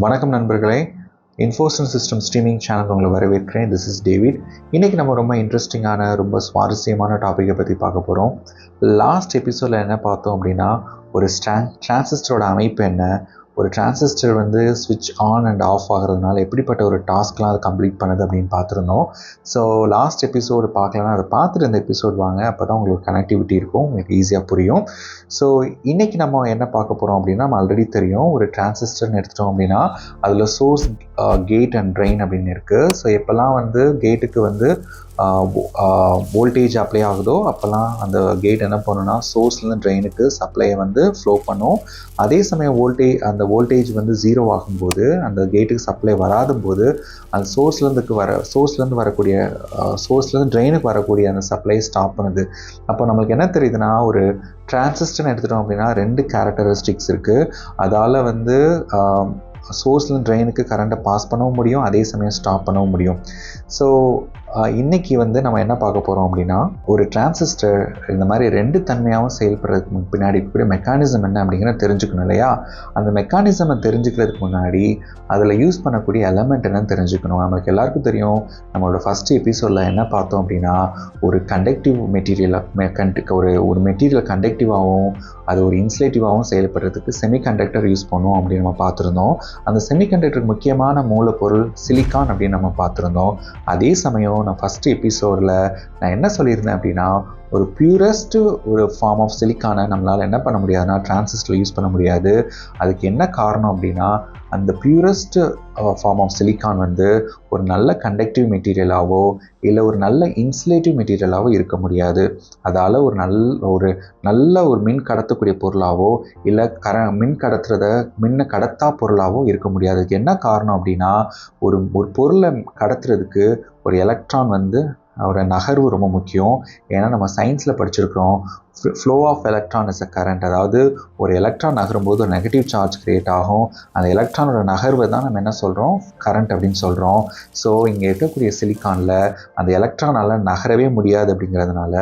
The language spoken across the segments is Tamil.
வணக்கம் நண்பர்களே, இன்ஃபோசிஸ் சிஸ்டம் ஸ்ட்ரீமிங் சேனல் உங்களை வரவேற்கிறேன். This is David. இன்றைக்கி நம்ம ரொம்ப இன்ட்ரெஸ்டிங்கான ரொம்ப சுவாரஸ்யமான டாப்பிக்கை பற்றி பார்க்க போகிறோம். லாஸ்ட் எபிசோடில் என்ன பார்த்தோம் அப்படின்னா, ஒரு டிரான்சிஸ்டரோட அமைப்பு என்ன, ஒரு டிரான்சிஸ்டர் வந்து ஸ்விட்ச் ஆன் அண்ட் ஆஃப் ஆகிறதுனால எப்படிப்பட்ட ஒரு டாஸ்க்லாம் அது கம்ப்ளீட் பண்ணுது அப்படின்னு பார்த்துருந்தோம். ஸோ லாஸ்ட் எபிசோடு பார்க்கலன்னா அதை பார்த்துட்டு இந்த எபிசோட் வாங்க, அப்போ தான் உங்களுக்கு கனெக்டிவிட்டி இருக்கும், உங்களுக்கு ஈஸியாக புரியும். ஸோ இன்றைக்கி நம்ம என்ன பார்க்க போகிறோம் அப்படின்னா, நம்ம ஆல்ரெடி தெரியும், ஒரு டிரான்சிஸ்டர்னு எடுத்துட்டோம் அப்படின்னா அதில் சோர்ஸ், கேட் அண்ட் ட்ரெயின் அப்படின்னு இருக்குது. ஸோ எப்போல்லாம் வந்து கேட்டுக்கு வந்து வோல்டேஜ் அப்ளை ஆகுதோ அப்போல்லாம் அந்த கேட் என்ன பண்ணுன்னா சோர்ஸ்லேருந்து ட்ரெயினுக்கு சப்ளையை வந்து ஃப்ளோ பண்ணும். அதே சமயம் அந்த வோல்டேஜ் வந்து 0 ஆகும்போது, அந்த கேட்டுக்கு சப்ளை வராத போது அந்த சோர்ஸ்லேருந்து ட்ரெயினுக்கு வரக்கூடிய அந்த சப்ளை ஸ்டாப் பண்ணுது. அப்போ நம்மளுக்கு என்ன தெரியுதுன்னா, ஒரு டிரான்சிஸ்டர்னு எடுத்துட்டோம் அப்படின்னா 2 கேரக்டரிஸ்டிக்ஸ் இருக்குது. அதால் வந்து சோர்ஸ்லேருந்து ட்ரெயினுக்கு கரண்ட்டை பாஸ் பண்ணவும் முடியும், அதே சமயம் ஸ்டாப் பண்ணவும் முடியும். ஸோ இன்றைக்கி வந்து நம்ம என்ன பார்க்க போகிறோம் அப்படின்னா, ஒரு டிரான்சிஸ்டர் இந்த மாதிரி 2 தன்மையாகவும் செயல்படுறதுக்கு பின்னாடி இருக்கக்கூடிய மெக்கானிசம் என்ன அப்படிங்கிறத தெரிஞ்சுக்கணும் இல்லையா? அந்த மெக்கானிசமை தெரிஞ்சுக்கிறதுக்கு முன்னாடி அதில் யூஸ் பண்ணக்கூடிய எலமெண்ட் என்னன்னு தெரிஞ்சுக்கணும். நமக்கு எல்லாருக்கும் தெரியும், நம்மளோட ஃபஸ்ட் எபிசோடில் என்ன பார்த்தோம் அப்படின்னா, ஒரு கண்டக்டிவ் ஒரு மெட்டீரியல் கண்டக்டிவாகவும் அது ஒரு இன்சுலேட்டிவாகவும் செயல்படுறதுக்கு செமிகண்டக்டர் யூஸ் பண்ணுவோம் அப்படின்னு நம்ம பார்த்துருந்தோம். அந்த செமிகண்டக்டருக்கு முக்கியமான மூலப்பொருள் சிலிக்கான் அப்படின்னு நம்ம பார்த்துருந்தோம். அதே சமயம் நான் ஃபஸ்ட் எபிசோடில் நான் என்ன சொல்லியிருந்தேன் அப்படின்னா, ஒரு பியூரஸ்ட் ஒரு ஃபார்ம் ஆஃப் சிலிக்கானை நம்மளால் என்ன பண்ண முடியாதுன்னா டிரான்சிஸ்டரில் யூஸ் பண்ண முடியாது. அதுக்கு என்ன காரணம் அப்படின்னா, அந்த பியூரஸ்ட் ஃபார்ம் ஆஃப் சிலிக்கான் வந்து ஒரு நல்ல கண்டக்டிவ் மெட்டீரியலாகவோ இல்லை ஒரு நல்ல இன்சுலேட்டிவ் மெட்டீரியலாகவோ இருக்க முடியாது. அதால் ஒரு நல்ல ஒரு மின் கடத்தக்கூடிய பொருளாகவோ இல்லை மின்னை கடத்தா பொருளாகவோ இருக்க முடியாது. அதுக்கு என்ன காரணம் அப்படின்னா, ஒரு பொருளை கடத்துறதுக்கு ஒரு எலக்ட்ரான் வந்து அவரோட நகர்வு ரொம்ப முக்கியம். ஏன்னா நம்ம சயின்ஸில் படிச்சிருக்கிறோம், flow of electron is a current. அதாவது ஒரு எலக்ட்ரான் நகரும்போது ஒரு நெகட்டிவ் சார்ஜ் கிரியேட் ஆகும். அந்த எலக்ட்ரானோட நகர்வை தான் நம்ம என்ன சொல்கிறோம், கரண்ட் அப்படின்னு சொல்கிறோம். ஸோ இங்கே இருக்கக்கூடிய சிலிக்கானில் அந்த எலக்ட்ரானால் நகரவே முடியாது. அப்படிங்கிறதுனால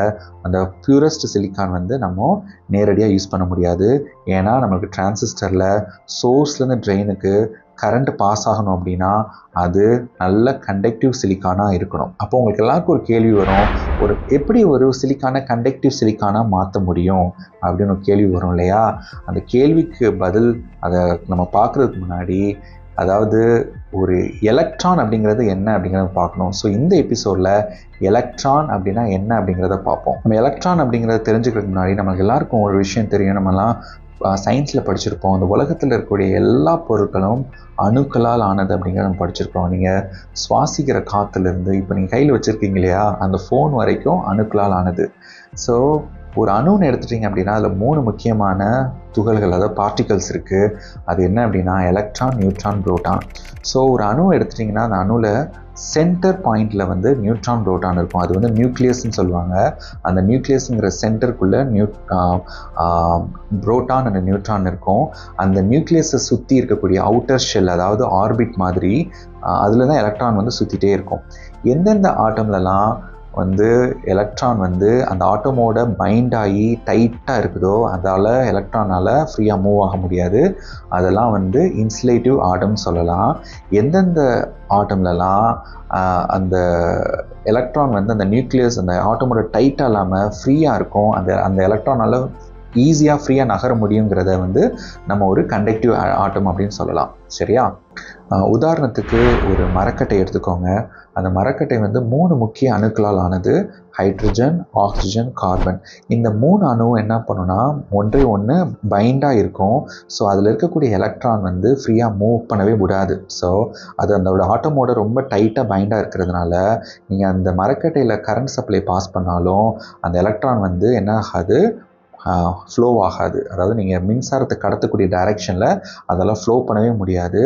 அந்த பியூரஸ்ட் சிலிக்கான் வந்து நம்ம நேரடியாக யூஸ் பண்ண முடியாது. ஏன்னா நம்மளுக்கு டிரான்சிஸ்டரில் சோர்ஸ்லேருந்து ட்ரெயினுக்கு கரண்ட் பாஸ் ஆகணும் அப்படின்னா அது நல்ல கண்டக்டிவ் சிலிக்கானாக இருக்கணும். அப்போ உங்களுக்கு எல்லாருக்கும் ஒரு கேள்வி வரும், எப்படி ஒரு சிலிக்கானை கண்டக்டிவ் சிலிக்கானாக மாற்ற முடியும் அப்படின்னு ஒரு கேள்வி வரும் இல்லையா? அந்த கேள்விக்கு பதில் அதை நம்ம பார்க்குறதுக்கு முன்னாடி, அதாவது ஒரு எலக்ட்ரான் அப்படிங்கிறது என்ன அப்படிங்கிறத பார்க்கணும். ஸோ இந்த எபிசோடில் எலக்ட்ரான் அப்படின்னா என்ன அப்படிங்கிறத பார்ப்போம். நம்ம எலக்ட்ரான் அப்படிங்கிறத தெரிஞ்சுக்கிறதுக்கு முன்னாடி நமக்கு எல்லாருக்கும் ஒரு விஷயம் தெரியும். நம்மலாம் சயின்ஸில் படிச்சிருப்போம், அந்த உலகத்தில் இருக்கக்கூடிய எல்லா பொருட்களும் அணுக்களால் ஆனது அப்படிங்கிறத நம்ம படிச்சிருக்கோம். நீங்கள் சுவாசிக்கிற காற்றுலேருந்து இப்போ நீங்கள் கையில் வச்சுருக்கீங்க இல்லையா, அந்த ஃபோன் வரைக்கும் அணுக்களால் ஆனது. ஸோ ஒரு அணுன்னு எடுத்துட்டிங்க அப்படின்னா அதில் 3 முக்கியமான துகள்கள், அதாவது பார்ட்டிகல்ஸ் இருக்குது. அது என்ன அப்படின்னா எலக்ட்ரான், நியூட்ரான், புரோட்டான். ஸோ ஒரு அணு எடுத்துட்டிங்கன்னா அந்த அணுவில் சென்டர் பாயிண்டில் வந்து நியூட்ரான், புரோட்டான் இருக்கும். அது வந்து நியூக்ளியஸ்ன்னு சொல்லுவாங்க. அந்த நியூக்ளியஸுங்கிற சென்டருக்குள்ளே புரோட்டான் அண்ட் நியூட்ரான் இருக்கும். அந்த நியூக்ளியஸை சுற்றி இருக்கக்கூடிய அவுட்டர் ஷெல், அதாவது ஆர்பிட் மாதிரி, அதில் தான் எலக்ட்ரான் வந்து சுற்றிட்டே இருக்கும். எந்தெந்த ஆட்டம்லலாம் வந்து எலக்ட்ரான் வந்து அந்த ஆட்டமோட பைண்ட் ஆகி டைட்டாக இருக்குதோ அதால் எலக்ட்ரானால் ஃப்ரீயாக மூவ் ஆக முடியாது. அதெல்லாம் வந்து இன்சுலேட்டிவ் ஆட்டம் சொல்லலாம். எந்தெந்த ஆட்டம்லலாம் அந்த எலக்ட்ரான் வந்து அந்த நியூக்ளியஸ் அந்த ஆட்டமோட டைட்டாக இல்லாமல் ஃப்ரீயாக இருக்கும், அந்த எலக்ட்ரானால் ஈஸியாக ஃப்ரீயாக நகர முடியுங்கிறத வந்து நம்ம ஒரு கண்டக்டிவ் ஆட்டம் அப்படின்னு சொல்லலாம். சரியா? உதாரணத்துக்கு ஒரு மரக்கட்டை எடுத்துக்கோங்க. அந்த மரக்கட்டை வந்து 3 முக்கிய அணுக்களால் ஆனது, ஹைட்ரஜன், ஆக்சிஜன், கார்பன். இந்த 3 அணுவும் என்ன பண்ணுன்னா ஒன்று பைண்டாக இருக்கும். ஸோ அதில் இருக்கக்கூடிய எலக்ட்ரான் வந்து ஃப்ரீயாக மூவ் பண்ணவே விடாது. ஸோ அது அதோட ஆட்டமோட ரொம்ப டைட்டாக பைண்டாக இருக்கிறதுனால நீங்கள் அந்த மரக்கட்டையில் கரண்ட் சப்ளை பாஸ் பண்ணாலும் அந்த எலக்ட்ரான் வந்து என்ன ஆகாது, ஃப்ளோ ஆகாது. அதாவது நீங்கள் மின்சாரத்தை கடத்தக்கூடிய டைரெக்ஷனில் அதெல்லாம் ஃப்ளோ பண்ணவே முடியாது.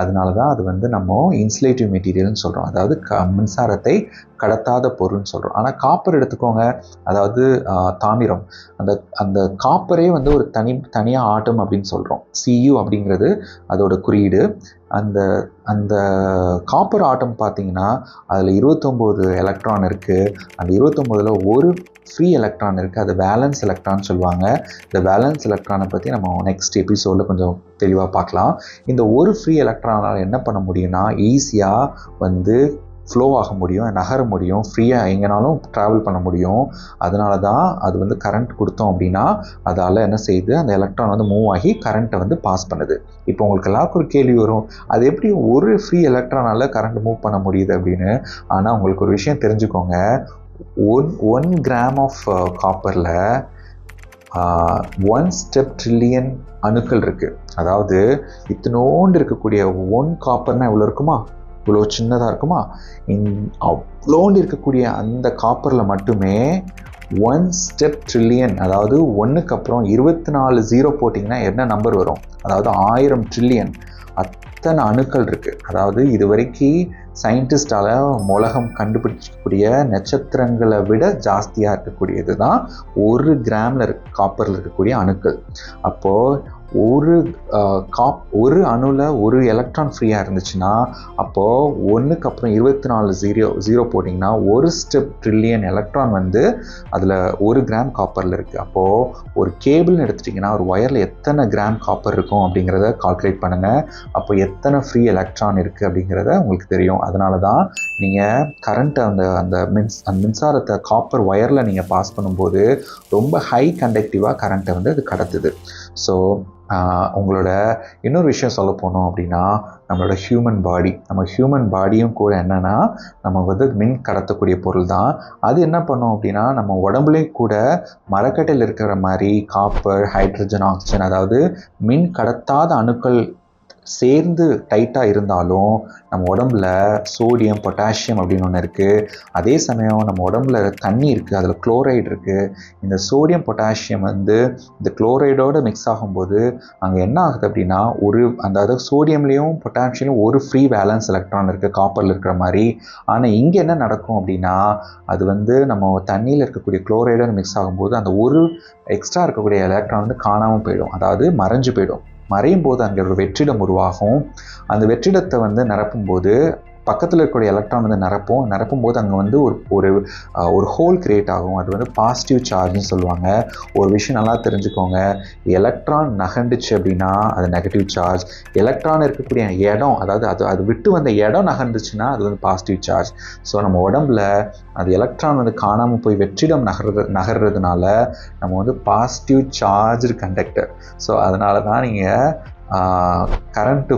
அதனால தான் அது வந்து நம்ம இன்சுலேட்டிவ் மெட்டீரியல்னு சொல்கிறோம், அதாவது மின்சாரத்தை கடத்தாத பொருள்னு சொல்கிறோம். ஆனால் காப்பர் எடுத்துக்கோங்க, அதாவது தாமிரம், அந்த காப்பரே வந்து ஒரு தனியாக ஆட்டம் அப்படின்னு சொல்கிறோம். Cu அப்படிங்கிறது அதோட குறியீடு. அந்த காப்பர் ஆட்டம் பார்த்தீங்கன்னா அதில் 29 எலக்ட்ரான் இருக்குது. அந்த 29ல் ஒரு ஃப்ரீ எலக்ட்ரான் இருக்குது, அது வேலன்ஸ் எலக்ட்ரான் சொல்லுவாங்க. சொல்லுவாங்க. இந்த வேலன்ஸ் எலக்ட்ரானை பற்றி நம்ம நெக்ஸ்ட் எபிசோடில் கொஞ்சம் தெளிவாக பார்க்கலாம். இந்த ஒரு ஃப்ரீ எலக்ட்ரானால் என்ன பண்ண முடியும்னா ஈஸியாக வந்து ஃப்ளோ ஆக முடியும், நகர முடியும், ஃப்ரீயாக எங்கேனாலும் ட்ராவல் பண்ண முடியும். அதனால தான் அது வந்து கரண்ட் கொடுத்தோம் அப்படின்னா அதால் என்ன செய்யுது, அந்த எலக்ட்ரான் வந்து மூவ் ஆகி கரண்ட்டை வந்து பாஸ் பண்ணுது. இப்போ உங்களுக்கு எல்லாருக்கும் ஒரு கேள்வி வரும், அது எப்படி ஒரு ஃப்ரீ எலக்ட்ரானால் கரண்ட் மூவ் பண்ண முடியுது அப்படின்னு. ஆனால் உங்களுக்கு ஒரு விஷயம் தெரிஞ்சுக்கோங்க, ஒன் கிராம் ஆஃப் காப்பரில் 1 ஸ்டெப் ட்ரில்லியன் அணுக்கள் இருக்குது. அதாவது இத்தனோண்டு இருக்கக்கூடிய 1 காப்பர்னால் எவ்வளோ இருக்குமா, இவ்வளோ சின்னதாக இருக்குமா, அவ்வளோண்டு இருக்கக்கூடிய அந்த காப்பரில் மட்டுமே 1 ஸ்டெப் ட்ரில்லியன், அதாவது 1க்கு அப்புறம் 24 0 போட்டிங்கன்னா என்ன நம்பர் வரும், அதாவது 1000 ட்ரில்லியன் அத்தனை அணுக்கள் இருக்குது. அதாவது இது வரைக்கும் சயின்டிஸ்டால் உலகம் கண்டுபிடிக்கக்கூடிய நட்சத்திரங்களை விட ஜாஸ்தியாக இருக்கக்கூடியது தான் 1 கிராமில் காப்பரில் இருக்கக்கூடிய அணுக்கள். அப்போது ஒரு அணுவில் ஒரு எலக்ட்ரான் ஃப்ரீயாக இருந்துச்சுன்னா அப்போது 1க்கு அப்புறம் 24 0 போட்டிங்கன்னா 1 ஸ்டெப் ட்ரில்லியன் எலக்ட்ரான் வந்து அதில் 1 கிராம் காப்பரில் இருக்குது. அப்போது ஒரு கேபிள்னு எடுத்துட்டிங்கன்னா ஒரு ஒயரில் எத்தனை கிராம் காப்பர் இருக்கும் அப்படிங்கிறத கால்குலேட் பண்ணுங்கள். அப்போ எத்தனை ஃப்ரீ எலக்ட்ரான் இருக்குது அப்படிங்கிறத உங்களுக்கு தெரியும். அதனால தான் நீங்கள் கரண்ட்டை அந்த மின்சாரத்தை காப்பர் ஒயரில் நீங்கள் பாஸ் பண்ணும்போது ரொம்ப ஹை கண்டக்டிவாக கரண்ட்டை வந்து அது கடத்துது. ஸோ உங்களோட இன்னொரு விஷயம் சொல்ல போனோம் அப்படின்னா நம்மளோட ஹியூமன் பாடியும் கூட என்னென்னா நம்ம வந்து மின் கடத்தக்கூடிய பொருள் தான். அது என்ன பண்ணோம் அப்படின்னா நம்ம உடம்புலேயே கூட மரக்கட்டையில் இருக்கிற மாதிரி காப்பர், ஹைட்ரஜன், ஆக்சிஜன், அதாவது மின் கடத்தாத அணுக்கள் சேர்ந்து டைட்டாக இருந்தாலும் நம்ம உடம்புல சோடியம், பொட்டாசியம் அப்படின்னு ஒன்று இருக்குது. அதே சமயம் நம்ம உடம்புல தண்ணி இருக்குது, அதில் குளோரைடு இருக்குது. இந்த சோடியம், பொட்டாசியம் வந்து இந்த குளோரைடோடு மிக்ஸ் ஆகும்போது அங்கே என்ன ஆகுது அப்படின்னா அதாவது சோடியம்லேயும் பொட்டாசியம்லையும் ஒரு ஃப்ரீ வேலன்ஸ் எலக்ட்ரான் இருக்குது காப்பரில் இருக்கிற மாதிரி. ஆனால் இங்கே என்ன நடக்கும் அப்படின்னா அது வந்து நம்ம தண்ணியில் இருக்கக்கூடிய குளோரைடோடு மிக்ஸ் ஆகும்போது அந்த ஒரு எக்ஸ்ட்ரா இருக்கக்கூடிய எலக்ட்ரான் வந்து காணாமல் போயிடும், அதாவது மறைஞ்சு போயிடும். மறையும் போது அங்கே ஒரு வெற்றிடம் உருவாகும். அந்த வெற்றிடத்தை வந்து நிரப்பும்போது பக்கத்தில் இருக்கக்கூடிய எலக்ட்ரான் வந்து நிரப்பும் போது அங்கே வந்து ஒரு ஹோல் கிரியேட் ஆகும். அது வந்து பாசிட்டிவ் சார்ஜ்னு சொல்லுவாங்க. ஒரு விஷயம் நல்லா தெரிஞ்சுக்கோங்க, எலக்ட்ரான் நகண்டுச்சு அப்படின்னா அது நெகட்டிவ் சார்ஜ். எலக்ட்ரான் இருக்கக்கூடிய இடம், அதாவது அது விட்டு வந்த இடம் நகர்ந்துச்சுன்னா அது வந்து பாசிட்டிவ் சார்ஜ். ஸோ நம்ம உடம்புல அது எலக்ட்ரான் வந்து காணாமல் போய் வெற்றிடம் நகர்றதுனால நம்ம வந்து பாசிட்டிவ் சார்ஜ் கண்டக்டர். ஸோ அதனால தான் நீங்கள் கரண்ட்டு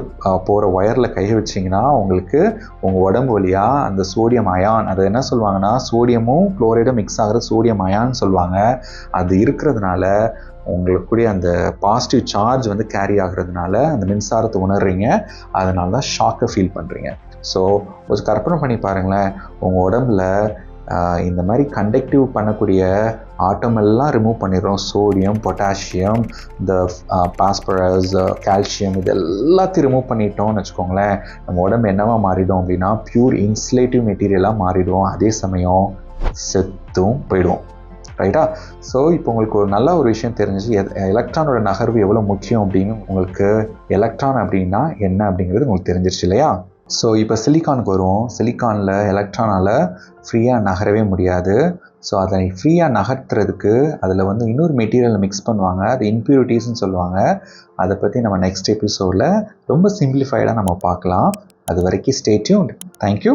போகிற ஒயரில் கை வச்சிங்கன்னா உங்களுக்கு உங்கள் உடம்பு வழியாக அந்த சோடியம் அயான், அதை என்ன சொல்லுவாங்கன்னா சோடியமும் குளோரைடும் மிக்ஸ் ஆகிற சோடியம் அயான்னு சொல்லுவாங்க. அது இருக்கிறதுனால உங்களுக்குடைய அந்த பாசிட்டிவ் சார்ஜ் வந்து கேரி ஆகிறதுனால அந்த மின்சாரத்தை உணர்றீங்க. அதனால தான் ஷாக்கை ஃபீல் பண்ணுறீங்க. ஸோ ஒரு கற்பனை பண்ணி பாருங்களேன், உங்கள் உடம்புல இந்த மாதிரி கண்டக்டிவ் பண்ணக்கூடிய ஆட்டமெல்லாம் ரிமூவ் பண்ணிடுறோம். சோடியம், பொட்டாசியம், இந்த பாஸ்பரஸ், கால்சியம், இது எல்லாத்தையும் ரிமூவ் பண்ணிட்டோம்னு வச்சுக்கோங்களேன். நம்ம உடம்பு என்னவா மாறிடும் அப்படின்னா பியூர் இன்சுலேட்டிவ் மெட்டீரியலாக மாறிடும். அதே சமயம் செத்தும் போயிடுவோம். ரைட்டா? ஸோ இப்போ உங்களுக்கு ஒரு நல்ல ஒரு விஷயம் தெரிஞ்சு எலக்ட்ரானோட நகர்வு எவ்வளோ முக்கியம் அப்படின்னு உங்களுக்கு எலக்ட்ரான் அப்படின்னா என்ன அப்படிங்கிறது உங்களுக்கு தெரிஞ்சிருச்சு இல்லையா? ஸோ இப்போ சிலிக்கானுக்கு வருவோம். சிலிக்கானில் எலக்ட்ரானால் ஃப்ரீயாக நகரவே முடியாது. ஸோ அதை ஃப்ரீயாக நகர்த்துறதுக்கு அதில் வந்து இன்னொரு மெட்டீரியலை மிக்ஸ் பண்ணுவாங்க, அது இம்பியூரிட்டிஸ்ன்னு சொல்லுவாங்க. அதை பற்றி நம்ம நெக்ஸ்ட் எபிசோடில் ரொம்ப சிம்பிளிஃபைடாக நம்ம பார்க்கலாம். அது வரைக்கும் ஸ்டே டியூன்ட். தேங்க்யூ.